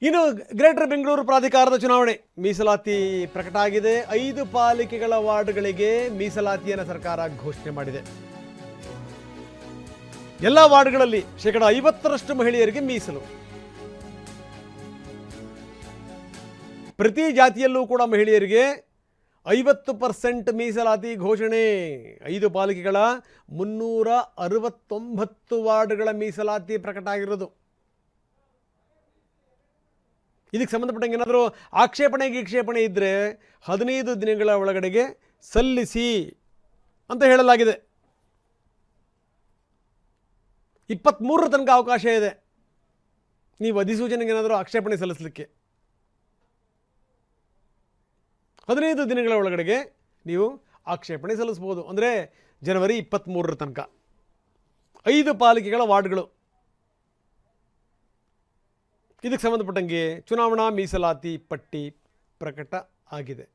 ಇನ್ನು ಗ್ರೇಟರ್ ಬೆಂಗಳೂರು ಪ್ರಾಧಿಕಾರದ ಚುನಾವಣೆ ಮೀಸಲಾತಿ ಪ್ರಕಟ ಆಗಿದೆ. 5 ಪಾಲಿಕೆಗಳ ವಾರ್ಡ್ಗಳಿಗೆ ಮೀಸಲಾತಿಯನ್ನು ಸರ್ಕಾರ ಘೋಷಣೆ ಮಾಡಿದೆ. ಎಲ್ಲ ವಾರ್ಡ್ಗಳಲ್ಲಿ 50% ಮಹಿಳೆಯರಿಗೆ ಮೀಸಲು. ಪ್ರತಿ ಜಾತಿಯಲ್ಲೂ ಕೂಡ ಮಹಿಳೆಯರಿಗೆ 50% ಮೀಸಲಾತಿ ಘೋಷಣೆ. 5 ಪಾಲಿಕೆಗಳ 369 ವಾರ್ಡ್ಗಳ ಮೀಸಲಾತಿ ಪ್ರಕಟ ಆಗಿರೋದು. ಇದಕ್ಕೆ ಸಂಬಂಧಪಟ್ಟಂಗೆ ಏನಾದರೂ ಆಕ್ಷೇಪಣೆ ಇದ್ದರೆ 15 ದಿನಗಳ ಒಳಗಡೆಗೆ ಸಲ್ಲಿಸಿ ಅಂತ ಹೇಳಲಾಗಿದೆ. 23 ತನಕ ಅವಕಾಶ ಇದೆ ನೀವು ಅಧಿಸೂಚನೆಗೆ ಏನಾದರೂ ಆಕ್ಷೇಪಣೆ ಸಲ್ಲಿಸಲಿಕ್ಕೆ. 15 ದಿನಗಳ ಒಳಗಡೆಗೆ ನೀವು ಆಕ್ಷೇಪಣೆ ಸಲ್ಲಿಸ್ಬೋದು. ಅಂದರೆ ಜನವರಿ 23 ತನಕ. 5 ಪಾಲಿಕೆಗಳ ವಾರ್ಡ್ಗಳು. ಇದಕ್ಕೆ ಸಂಬಂಧಪಟ್ಟಂಗೆ ಚುನಾವಣಾ ಮೀಸಲಾತಿ ಪಟ್ಟಿ ಪ್ರಕಟ ಆಗಿದೆ.